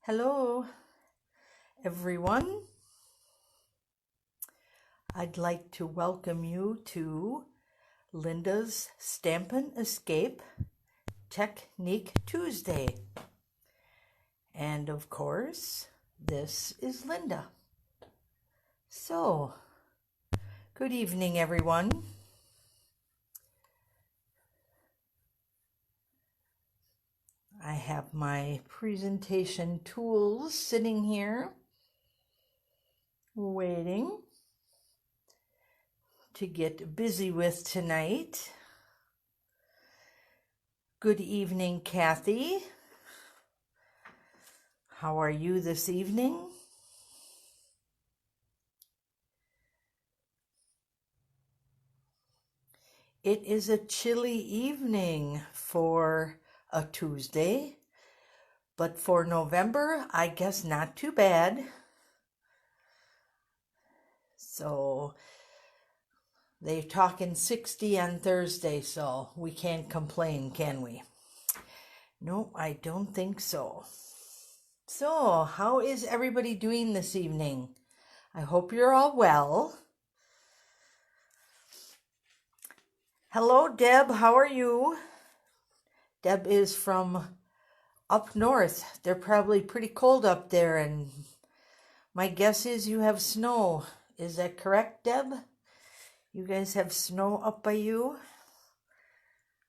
Hello, everyone. I'd like to welcome you to Linda's Stampin' Escape Technique Tuesday. And of course, this is Linda. So, good evening, everyone. I have my presentation tools sitting here, waiting to get busy with tonight. Good evening, Kathy. How are you this evening? It is a chilly evening for a Tuesday, but for November, I guess not too bad. So they're talking 60 on Thursday, so we can't complain, can we? No, I don't think so. So, how is everybody doing this evening? I hope you're all well. Hello, Deb. How are you? Deb is from up north. They're probably pretty cold up there, and my guess is you have snow. Is that correct, Deb? You guys have snow up by you?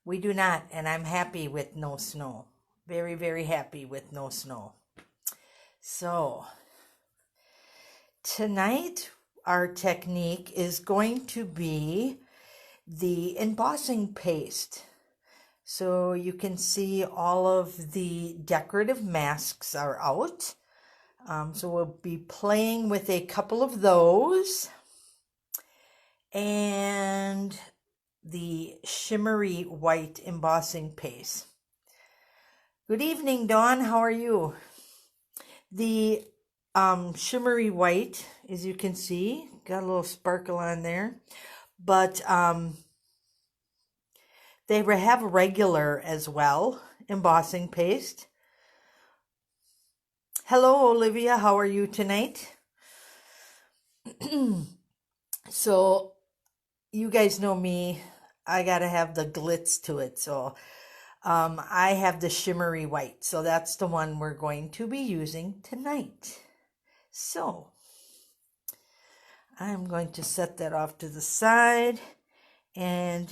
We do not, and I'm happy with no snow. Very, very happy with no snow. So, tonight our technique is going to be the embossing paste. So you can see all of the decorative masks are out. So we'll be playing with a couple of those. And the Shimmery White Embossing Paste. Good evening, Dawn. How are you? The Shimmery White, as you can see, got a little sparkle on there. But they have regular as well, embossing paste. Hello, Olivia. How are you tonight? So, you guys know me. I got to have the glitz to it. So, I have the Shimmery White. So, that's the one we're going to be using tonight. So, I'm going to set that off to the side. And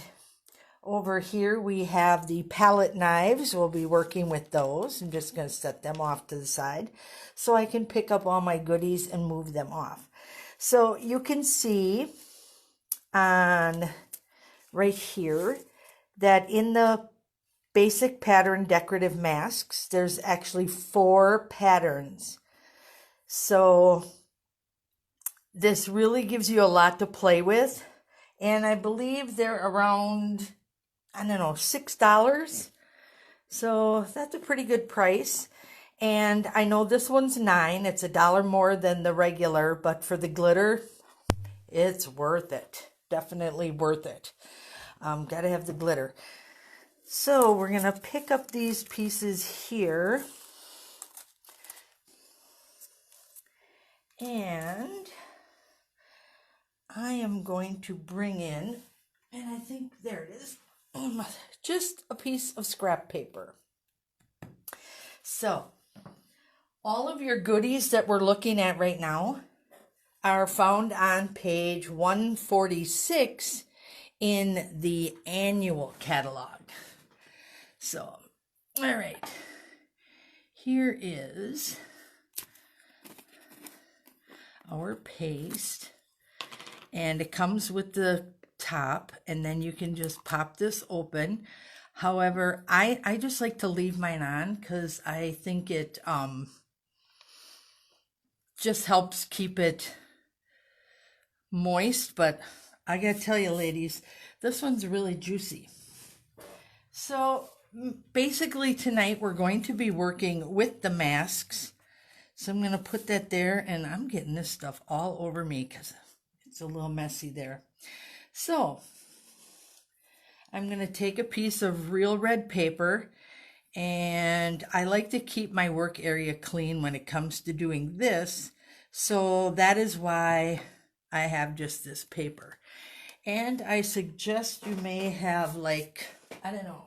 over here we have the palette knives. We'll be working with those. I'm just going to set them off to the side so I can pick up all my goodies and move them off. So you can see on right here that in the basic pattern decorative masks, there's actually 4 patterns. So this really gives you a lot to play with. And I believe they're around, I don't know, $6. So that's a pretty good price. And I know this one's $9. It's $1 more than the regular, but for the glitter, it's worth it. Definitely worth it. Gotta have the glitter. So we're gonna pick up these pieces here. And I am going to bring in, and I think there it is, just a piece of scrap paper. So, all of your goodies that we're looking at right now are found on page 146 in the annual catalog. So, all right, here is our paste. And it comes with the top, and then you can just pop this open. However, I just like to leave mine on because I think it just helps keep it moist. But I gotta tell you, ladies, this one's really juicy. So basically tonight we're going to be working with the masks. So I'm going to put that there, and I'm getting this stuff all over me because it's a little messy there. So I'm going to take a piece of real red paper, And I like to keep my work area clean when it comes to doing this. So that is why I have just this paper. And I suggest you may have, like, I don't know.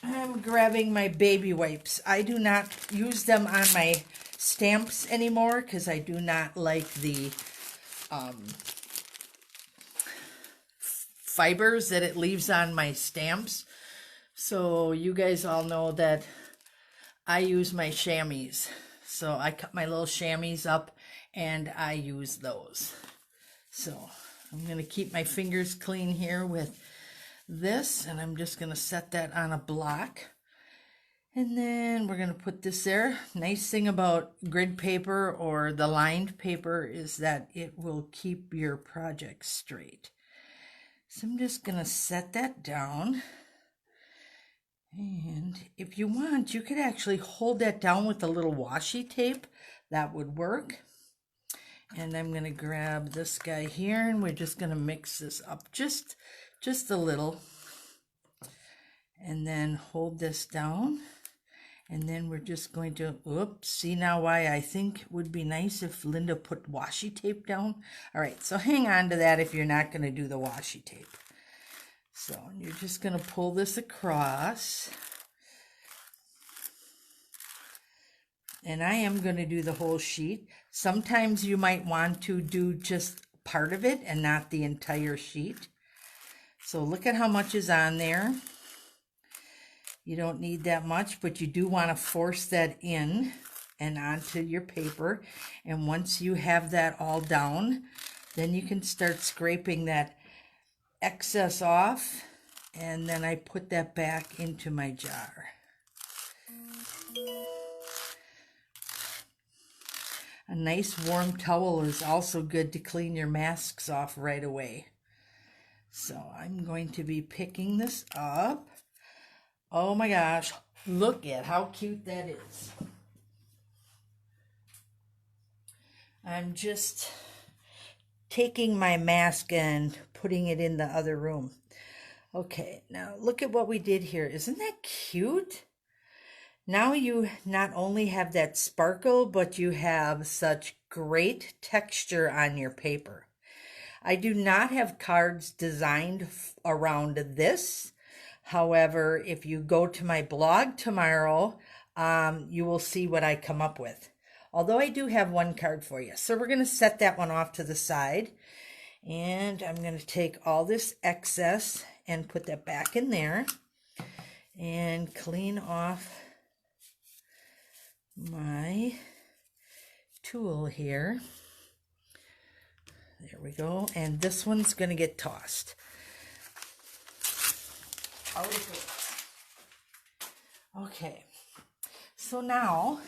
I'm grabbing my baby wipes. I do not use them on my stamps anymore because I do not like the fibers that it leaves on my stamps. So you guys all know that I use my chamois. So I cut my little chamois up and I use those. So I'm going to keep my fingers clean here with this, and I'm just going to set that on a block. And then we're going to put this there. Nice thing about grid paper or the lined paper is that it will keep your project straight. So I'm just going to set that down. And if you want, you could actually hold that down with a little washi tape. That would work. And I'm going to grab this guy here, and we're just going to mix this up just a little. And then hold this down. And then we're just going to, oops, see now why I think it would be nice if Linda put washi tape down. All right, so hang on to that if you're not going to do the washi tape. So you're just going to pull this across. And I am going to do the whole sheet. Sometimes you might want to do just part of it and not the entire sheet. So look at how much is on there. You don't need that much, but you do want to force that in and onto your paper. And once you have that all down, then you can start scraping that excess off. And then I put that back into my jar. A nice warm towel is also good to clean your masks off right away. So I'm going to be picking this up. Oh my gosh, look at how cute that is. I'm just taking my mask and putting it in the other room. Okay, now look at what we did here. Isn't that cute? Now you not only have that sparkle, but you have such great texture on your paper. I do not have cards designed around this. However, if you go to my blog tomorrow, you will see what I come up with. Although I do have one card for you. So we're going to set that one off to the side. And I'm going to take all this excess and put that back in there. And clean off my tool here. There we go. And this one's going to get tossed. Out it goes. Okay. So now,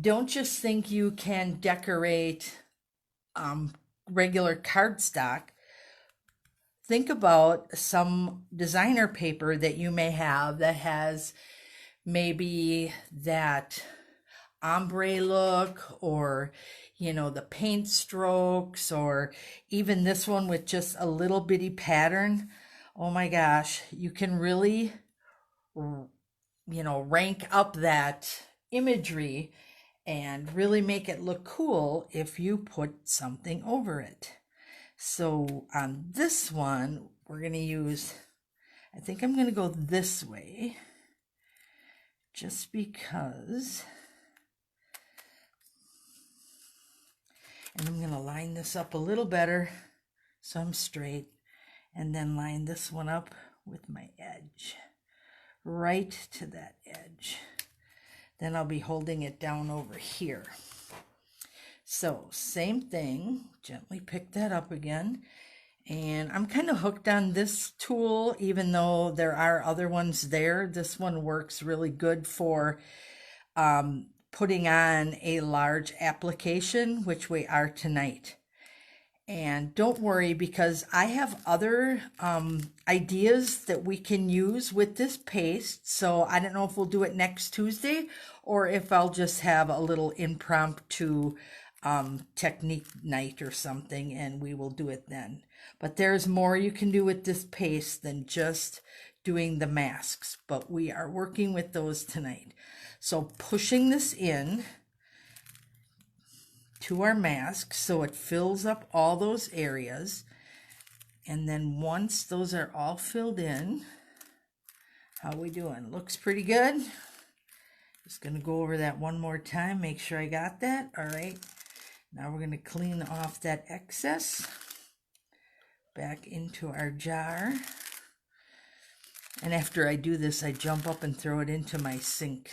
don't just think you can decorate regular cardstock. Think about some designer paper that you may have that has maybe that ombre look, or you know, the paint strokes, or even this one with just a little bitty pattern. Oh my gosh, you can really, you know, rank up that imagery and really make it look cool if you put something over it. So on this one, we're going to use, I think I'm going to go this way, just because. And I'm going to line this up a little better so I'm straight, and then line this one up with my edge, right to that edge. Then I'll be holding it down over here. So same thing, gently pick that up again. And I'm kind of hooked on this tool, even though there are other ones there. This one works really good for putting on a large application, which we are tonight. And don't worry, because I have other ideas that we can use with this paste. So I don't know if we'll do it next Tuesday or if I'll just have a little impromptu technique night or something, and we will do it then. But there's more you can do with this paste than just doing the masks, but we are working with those tonight. So pushing this in to our mask so it fills up all those areas. And then once those are all filled in, how we doing? Looks pretty good. Just going to go over that one more time, make sure I got that. All right. Now we're going to clean off that excess back into our jar. And after I do this, I jump up and throw it into my sink.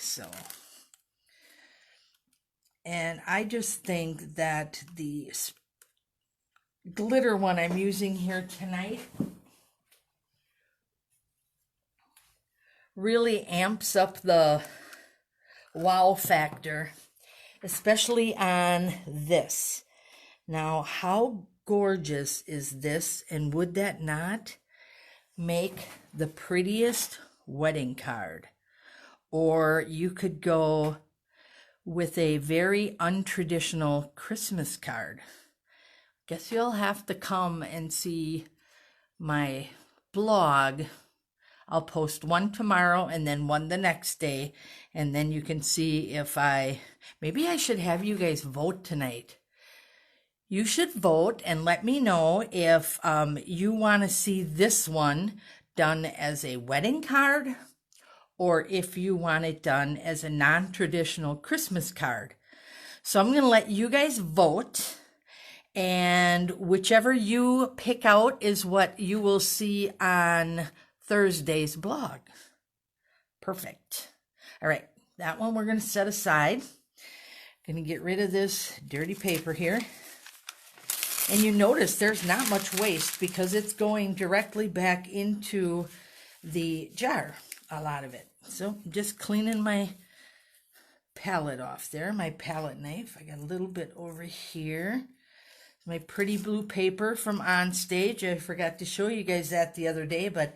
And I just think that the glitter one I'm using here tonight really amps up the wow factor, especially on this. Now, how gorgeous is this, and would that not make the prettiest wedding card? Or you could go with a very untraditional Christmas card. Guess you'll have to come and see my blog. I'll post one tomorrow and then one the next day, and then you can see if maybe I should have you guys vote tonight. You should vote and let me know if you want to see this one done as a wedding card, or if you want it done as a non-traditional Christmas card. So I'm going to let you guys vote, and whichever you pick out is what you will see on Thursday's blog. Perfect. All right, that one we're going to set aside. Going to get rid of this dirty paper here. And you notice there's not much waste because it's going directly back into the jar, a lot of it. So I'm just cleaning my palette off there, my palette knife. I got a little bit over here. My pretty blue paper from On Stage. I forgot to show you guys that the other day, but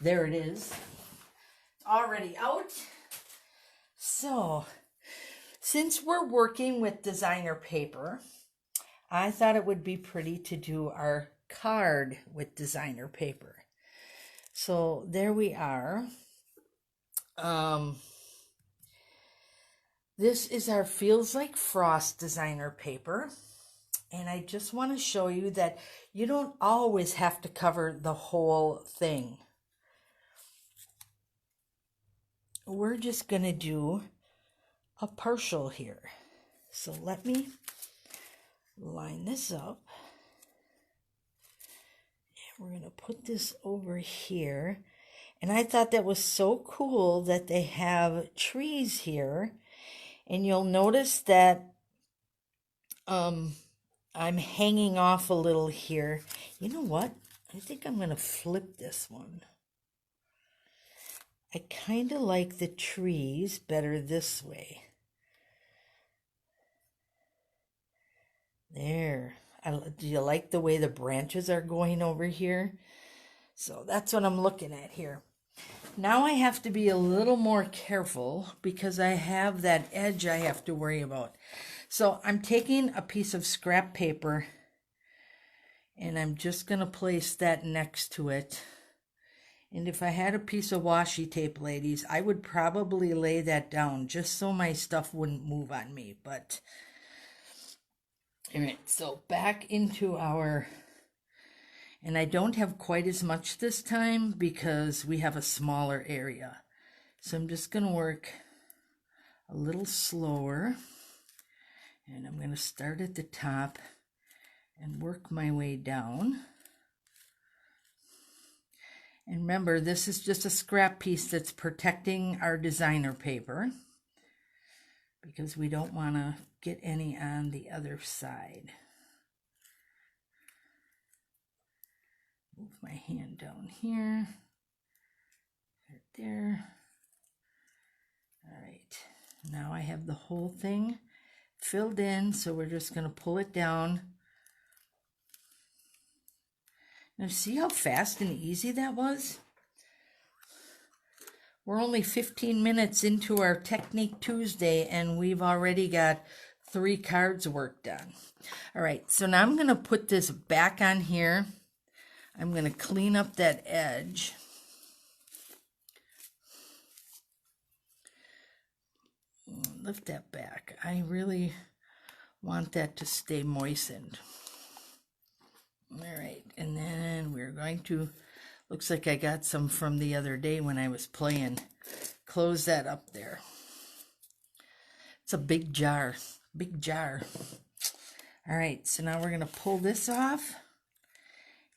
there it is. Already out. So, since we're working with designer paper, I thought it would be pretty to do our card with designer paper. So there we are. This is our Feels Like Frost designer paper. And I just want to show you that you don't always have to cover the whole thing. We're just going to do a partial here. So let me line this up. And we're going to put this over here. And I thought that was so cool that they have trees here. And you'll notice that I'm hanging off a little here. You know what? I think I'm going to flip this one. I kind of like the trees better this way. There. Do you like the way the branches are going over here? So that's what I'm looking at here. Now I have to be a little more careful because I have that edge I have to worry about. So I'm taking a piece of scrap paper and I'm just going to place that next to it. And if I had a piece of washi tape, ladies, I would probably lay that down just so my stuff wouldn't move on me. But, all right, so back into our, and I don't have quite as much this time because we have a smaller area. So I'm just going to work a little slower. And I'm going to start at the top and work my way down. And remember, this is just a scrap piece that's protecting our designer paper because we don't want to get any on the other side. Move my hand down here, right there. All right, now I have the whole thing filled in, so we're just going to pull it down. Now see how fast and easy that was? We're only 15 minutes into our Technique Tuesday and we've already got 3 cards worked on. All right, so now I'm going to put this back on here. I'm going to clean up that edge. lift that back. I really want that to stay moistened. All right, and then we're going to, looks like I got some from the other day when I was playing. Close that up there. It's a big jar, big jar. All right, so now we're going to pull this off,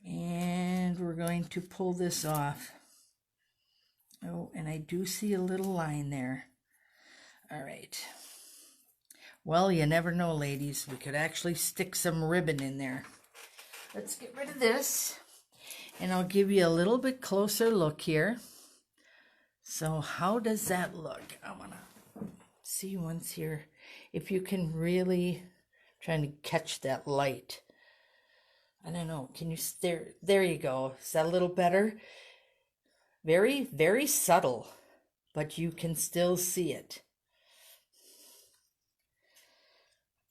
and we're going to pull this off. Oh, and I do see a little line there. All right. Well, you never know, ladies. We could actually stick some ribbon in there. Let's get rid of this, and I'll give you a little bit closer look here. So how does that look? I want to see once here if you can really, trying to catch that light. I don't know. Can you stare? There you go. Is that a little better? Very, very subtle, but you can still see it.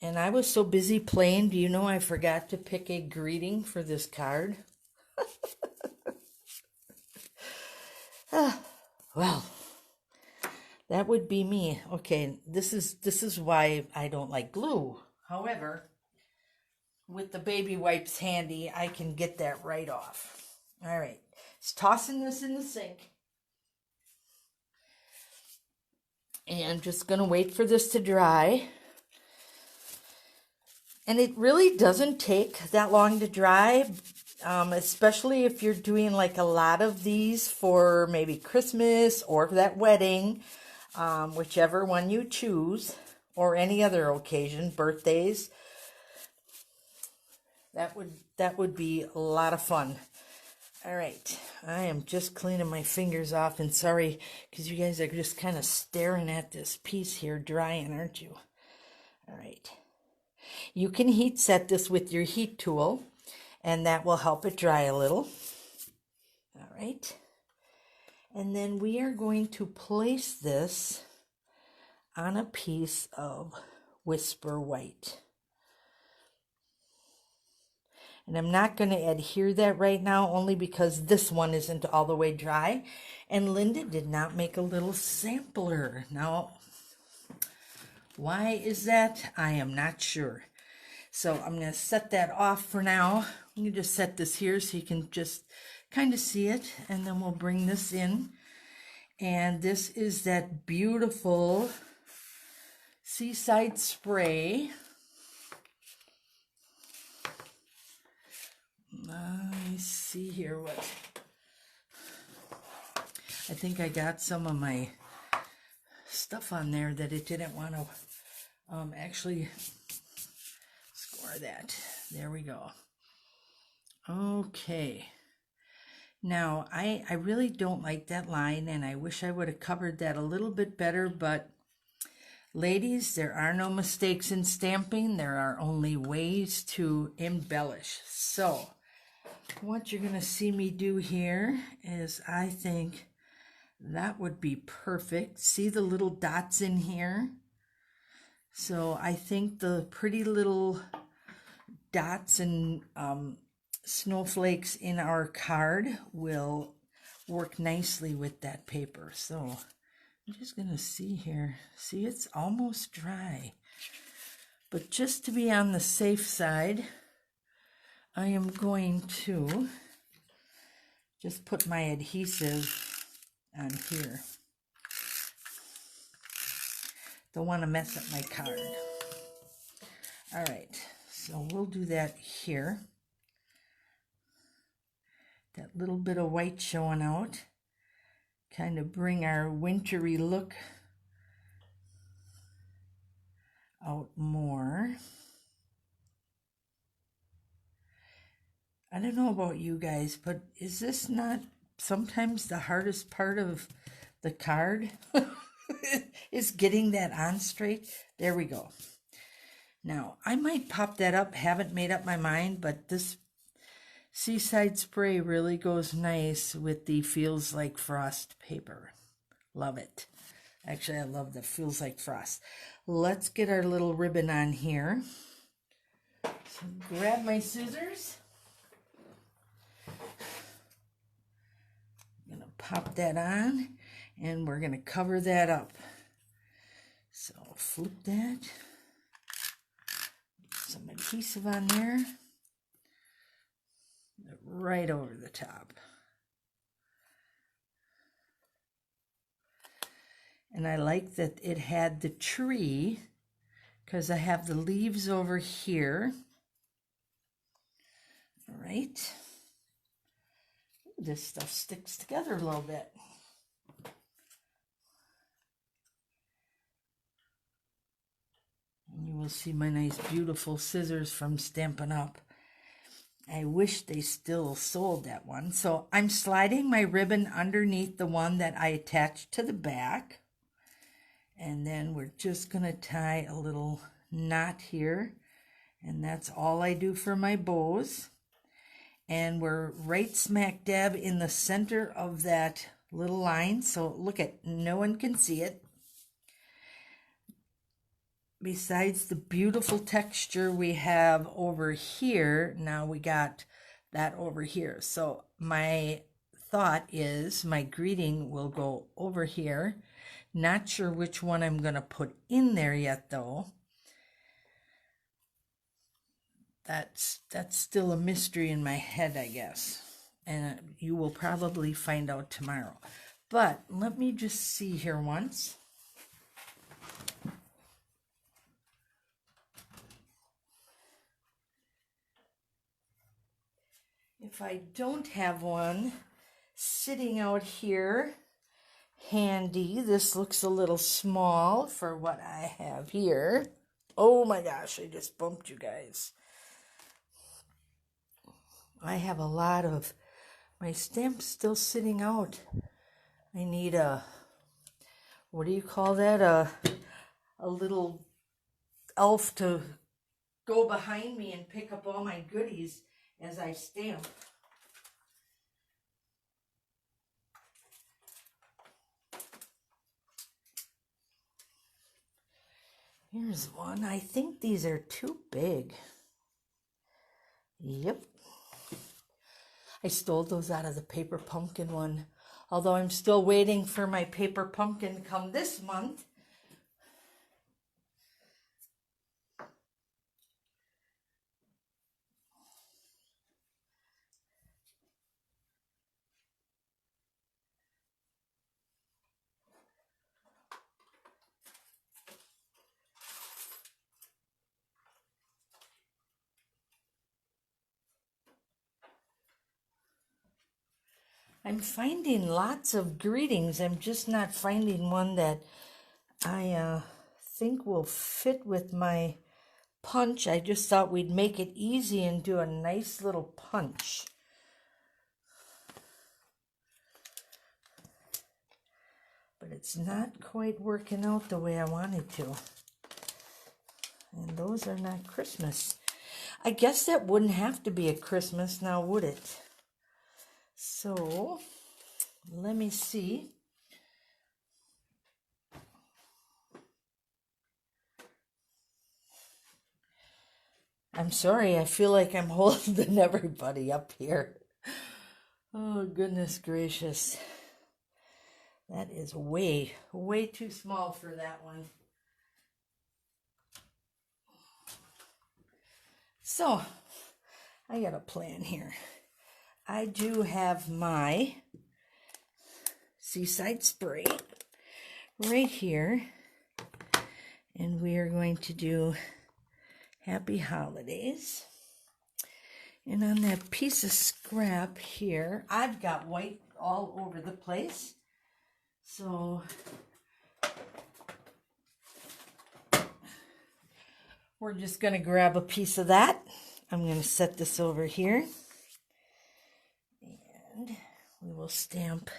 And I was so busy playing, do you know I forgot to pick a greeting for this card? Well, that would be me. Okay, this is why I don't like glue. However, with the baby wipes handy, I can get that right off. All right, just tossing this in the sink. And I'm just going to wait for this to dry. And it really doesn't take that long to dry, especially if you're doing like a lot of these for maybe Christmas or that wedding, whichever one you choose, or any other occasion, birthdays. That would be a lot of fun. All right, I am just cleaning my fingers off, and sorry, because you guys are just kind of staring at this piece here drying, aren't you? All right. You can heat set this with your heat tool, and that will help it dry a little. All right. And then we are going to place this on a piece of Whisper White. And I'm not going to adhere that right now, only because this one isn't all the way dry. And Linda did not make a little sampler. Now, why is that? I am not sure. So I'm going to set that off for now. I'm going to just set this here so you can just kind of see it. And then we'll bring this in. And this is that beautiful Seaside Spray. Let me see here what. I think I got some of my stuff on there that it didn't want to actually score that. There we go. Okay. Now, I really don't like that line, and I wish I would have covered that a little bit better, but ladies, there are no mistakes in stamping. There are only ways to embellish. So, what you're going to see me do here is I think that would be perfect. See the little dots in here? So I think the pretty little dots and snowflakes in our card will work nicely with that paper. So I'm just going to see here. See, it's almost dry. But just to be on the safe side, I am going to just put my adhesive on here. Don't want to mess up my card. All right, so we'll do that here. That little bit of white showing out. Kind of bring our wintry look out more. I don't know about you guys, but is this not sometimes the hardest part of the card? Is getting that on straight. There we go. Now, I might pop that up. Haven't made up my mind, but this Seaside Spray really goes nice with the Feels Like Frost paper. Love it. Actually, I love the Feels Like Frost. Let's get our little ribbon on here. So grab my scissors. I'm going to pop that on, and we're going to cover that up. So I'll flip that. Some adhesive on there. Right over the top. And I like that it had the tree because I have the leaves over here. All right. This stuff sticks together a little bit. And you will see my nice beautiful scissors from Stampin' Up. I wish they still sold that one. So I'm sliding my ribbon underneath the one that I attached to the back. And then we're just going to tie a little knot here. And that's all I do for my bows. And we're right smack dab in the center of that little line. So look at, no one can see it. Besides the beautiful texture we have over here, now we got that over here. So my thought is my greeting will go over here. Not sure which one I'm going to put in there yet, though. That's still a mystery in my head, I guess. And you will probably find out tomorrow. But let me just see here once. If I don't have one sitting out here handy, this looks a little small for what I have here. Oh my gosh, I just bumped you guys. I have a lot of my stamps still sitting out. I need a, what do you call that? A little elf to go behind me and pick up all my goodies as I stamp. Here's one. I think these are too big. Yep. I stole those out of the paper pumpkin one. Although I'm still waiting for my paper pumpkin to come this month. I'm finding lots of greetings. I'm just not finding one that I think will fit with my punch. I just thought we'd make it easy and do a nice little punch. But it's not quite working out the way I wanted to. And those are not Christmas. I guess that wouldn't have to be a Christmas now, would it? So, let me see. I'm sorry, I feel like I'm holding everybody up here. Oh, goodness gracious. That is way, way too small for that one. So, I got a plan here. I do have my Seaside Spray right here. And we are going to do Happy Holidays. And on that piece of scrap here, I've got white all over the place. So we're just going to grab a piece of that. I'm going to set this over here. And we will stamp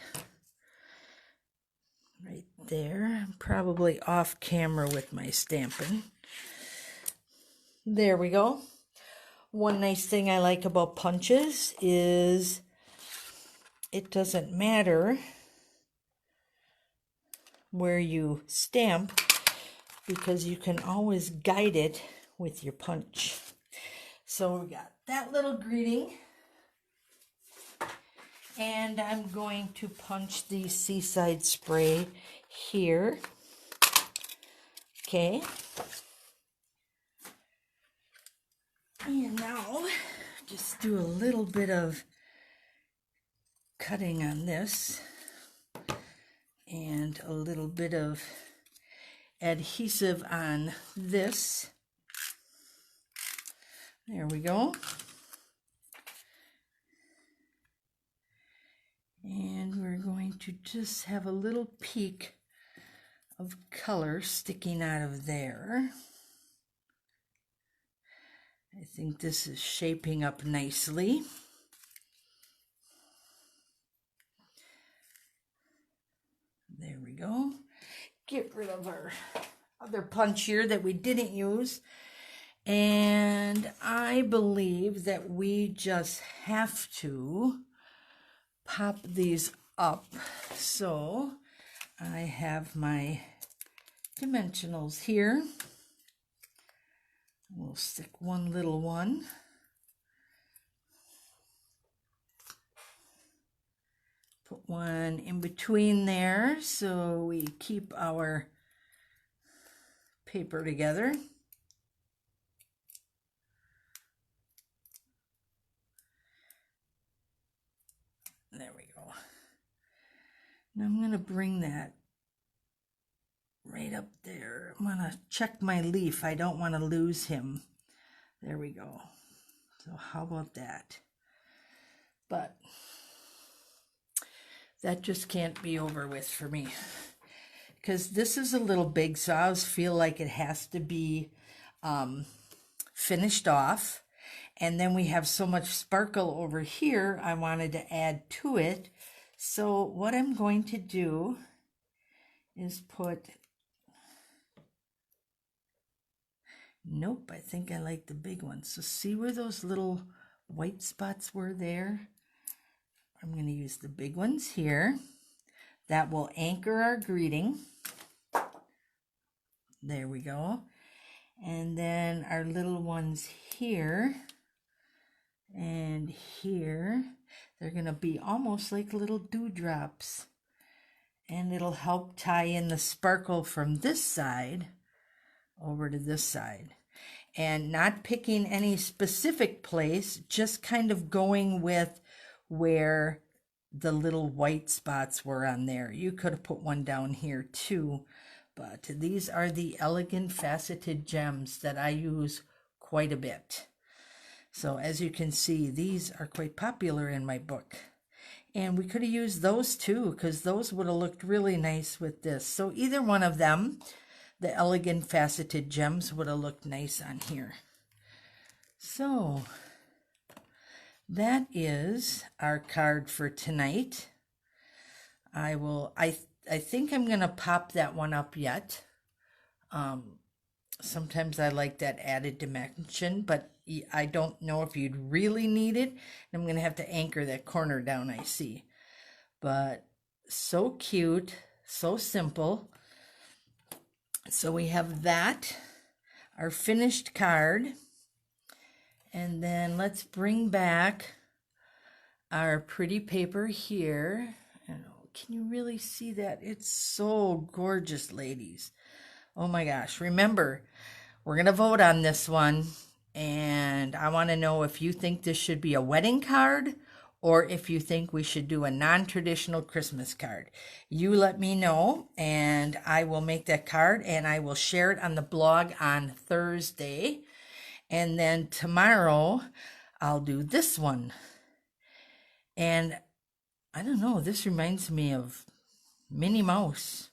right there. I'm probably off camera with my Stampin'. There we go. One nice thing I like about punches is it doesn't matter where you stamp because you can always guide it with your punch. So we got that little greeting. And I'm going to punch the Seaside Spray here Okay. And now just do a little bit of cutting on this and a little bit of adhesive on this. There we go. And we're going to just have a little peak of color sticking out of there. I think this is shaping up nicely. There we go. Get rid of our other punch here that we didn't use. And I believe that we just have to pop these up. So I have my dimensionals here. We'll stick one little one. Put one in between there so we keep our paper together. There we go. Now I'm going to bring that right up there. I'm going to check my leaf. I don't want to lose him. There we go. So how about that? But that just can't be over with for me, because this is a little big, so I always feel like it has to be finished off. And then we have so much sparkle over here, I wanted to add to it. So what I'm going to do is put, nope, I think I like the big ones. So see where those little white spots were there? I'm going to use the big ones here. That will anchor our greeting. There we go. And then our little ones here and here, they're going to be almost like little dewdrops. And it'll help tie in the sparkle from this side over to this side. And not picking any specific place, just kind of going with where the little white spots were on there. You could have put one down here too, but these are the elegant faceted gems that I use quite a bit. So as you can see, these are quite popular in my book. And we could have used those too, because those would have looked really nice with this. So either one of them, the elegant faceted gems, would have looked nice on here. So that is our card for tonight. I think I'm going to pop that one up yet. Sometimes I like that added dimension, but I don't know if you'd really need it. I'm going to have to anchor that corner down, I see. But so cute, so simple. So we have that, our finished card. And then let's bring back our pretty paper here. And can you really see that? It's so gorgeous, ladies. Oh my gosh. Remember, we're going to vote on this one. And I want to know if you think this should be a wedding card or if you think we should do a non-traditional Christmas card. You let me know, and I will make that card, and I will share it on the blog on Thursday. And then tomorrow, I'll do this one. And I don't know, this reminds me of Minnie Mouse.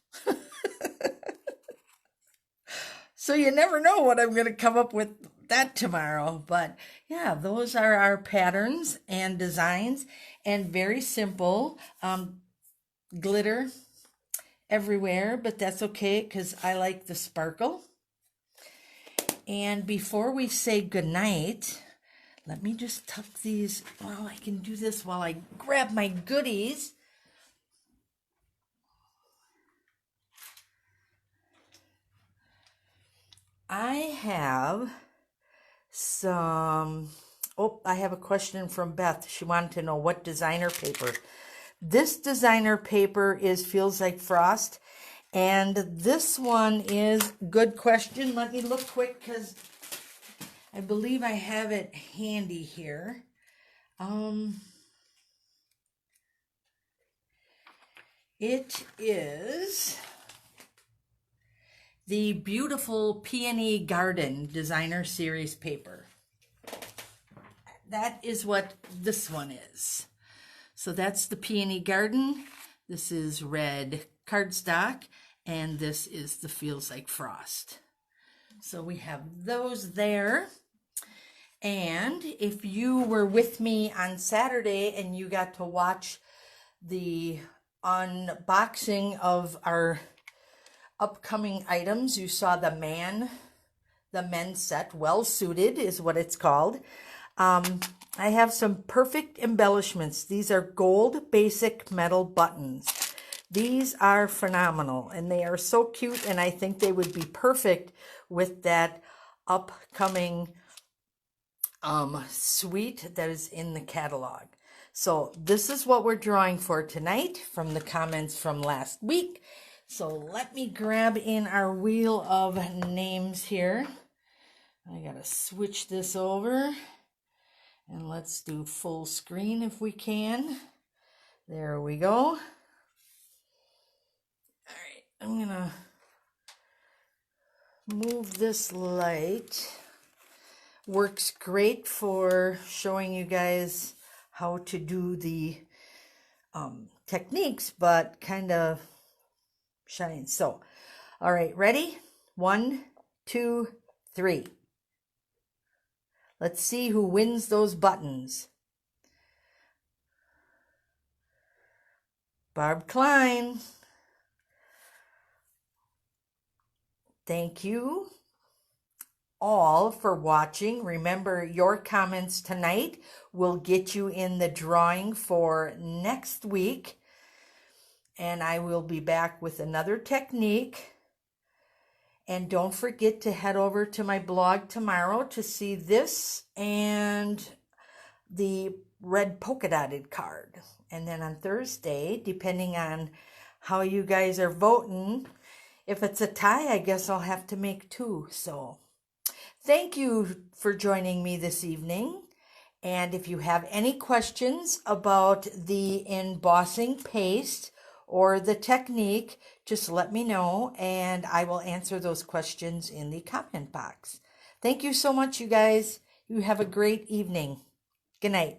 So you never know what I'm going to come up with that tomorrow. But yeah, those are our patterns and designs, and very simple. Glitter everywhere, but that's okay because I like the sparkle. And before we say goodnight, let me just tuck these. Well, I can do this while I grab my goodies. I have some, I have a question from Beth. She wanted to know what designer paper. This designer paper feels like frost, And this one is, good question. Let me look quick because I believe I have it handy here. It is the beautiful Peony Garden Designer Series paper. That is what this one is. So that's the Peony Garden. This is red cardstock, and this is the Feels Like Frost. So we have those there. And if you were with me on Saturday and you got to watch the unboxing of our upcoming items, you saw the men's set, Well Suited is what it's called. I have some perfect embellishments. These are gold basic metal buttons. These are phenomenal, and they are so cute, and I think they would be perfect with that upcoming suite that is in the catalog. So this is what we're drawing for tonight from the comments from last week. So let me grab in our wheel of names here. I gotta switch this over, and let's do full screen if we can. There we go. All right, I'm gonna move this light. Works great for showing you guys how to do the techniques, but kind of shines. So, all right, ready? 1, 2, 3. Let's see who wins those buttons. Barb Klein. Thank you all for watching. Remember, your comments tonight will get you in the drawing for next week. And I will be back with another technique. And don't forget to head over to my blog tomorrow to see this and the red polka dotted card. And then on Thursday, depending on how you guys are voting, if it's a tie, I guess I'll have to make 2. So thank you for joining me this evening. And if you have any questions about the embossing paste or the technique, just let me know and I will answer those questions in the comment box. Thank you so much, you guys. You have a great evening. Good night.